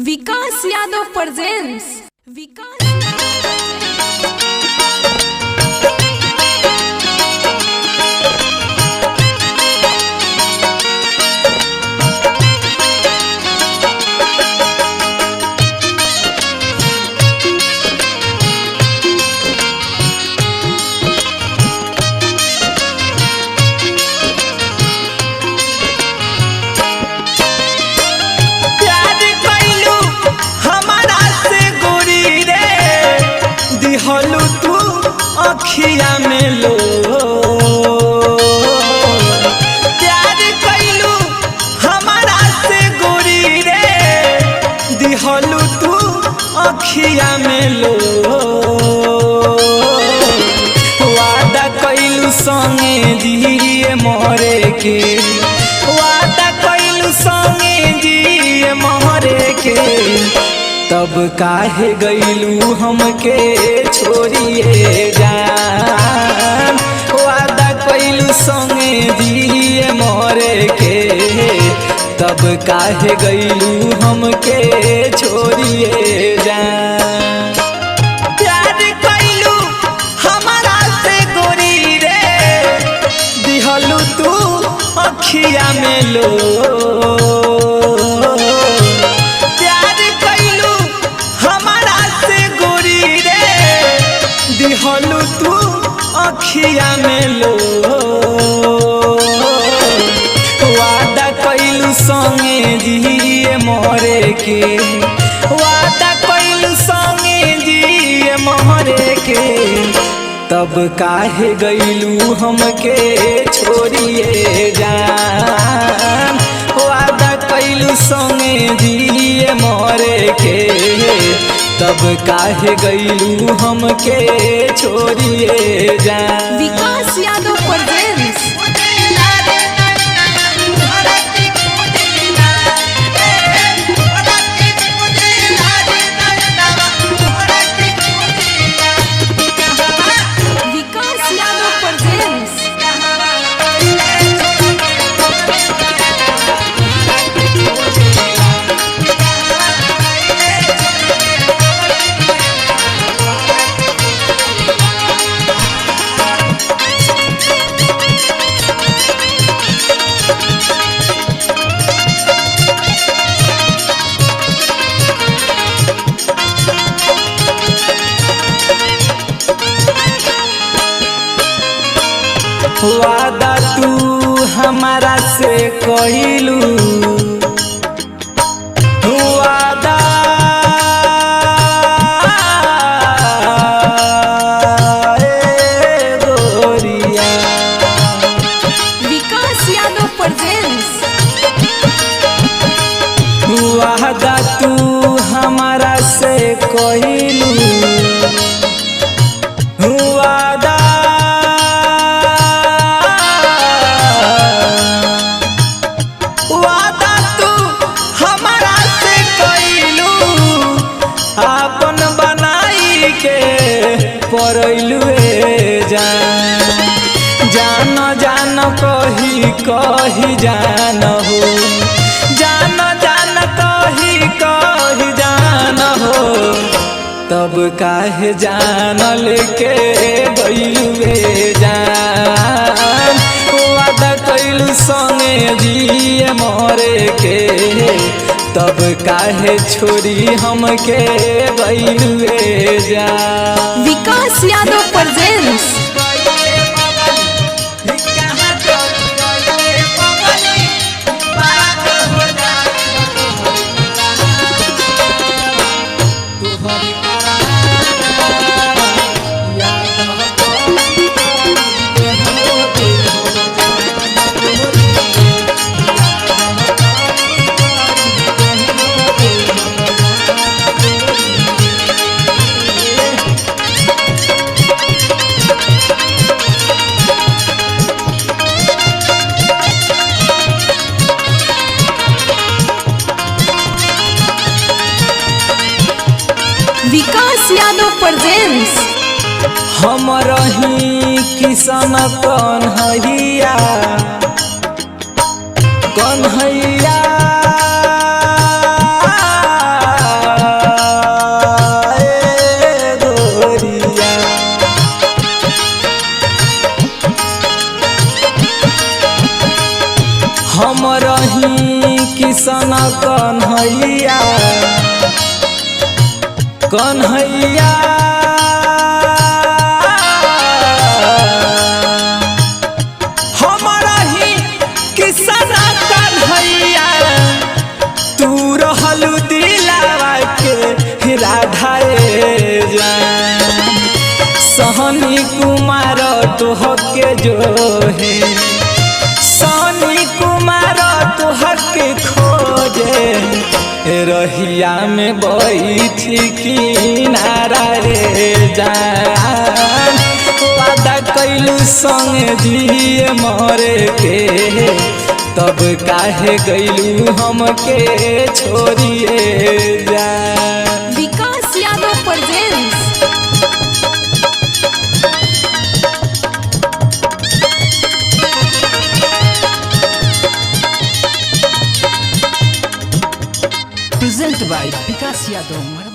विकास Yadav presence हलू तू अखिया में लो प्यार कैलू हमारा से गोरी रे दिहलू तू अखिया में लो वादा कैलू संगे जिए मरे के वादा कैलू संगे जिए मरे के तब काहे गईलू हमके छोड़िए जान वादा कैलू संगे दिए मरे के तब काहे गईलू हमके छोड़िए जान प्यार कैलू हमारा से गोरी रे दिहलू तू अखिया में लो दिहलू तू अखिया में लो वादा कैलू संगे जिए मरे के वादा कैलू संगे जिए मरे के तब काहे गईलू हमके छोड़िए जान वादा कैलू संगे जिए मरे के तब काहे गईलू हमके छोड़िए जान विकास यादव प्रेजेंस विकास यादव प्रेजेंस वादा तू हमारा से कहलू वादा गोरिया विकास यादव प्रेजेंस वादा तू हमारा से कहलू वादा आपन बनाई के परलुए जान जान जान कही कही जान हो जान जान कही कही जान हो तब काहे जान लेके गईलुए जान वादा कैलू संगे जिए मरे के तब काहे छोड़ी हमके गईलुए जान विकास यादव प्रेजेंस विकास यादव प्रेजेंस हम रही किसन कन्हैया कन्हैया कन्हैया हमारा ही किसना कन्हैया तू रहलू दिलावा के राधाए जान सहनी कुमार तोहके जो है सहनी कुमार तोहके खोजे रहिया में बैठी किनारा रे जान वादा कैलू संग जिए मरे के तब काहे गैलू हमके छोड़िए जान। Vikas Yadav presents Presented by Vikas Yadav.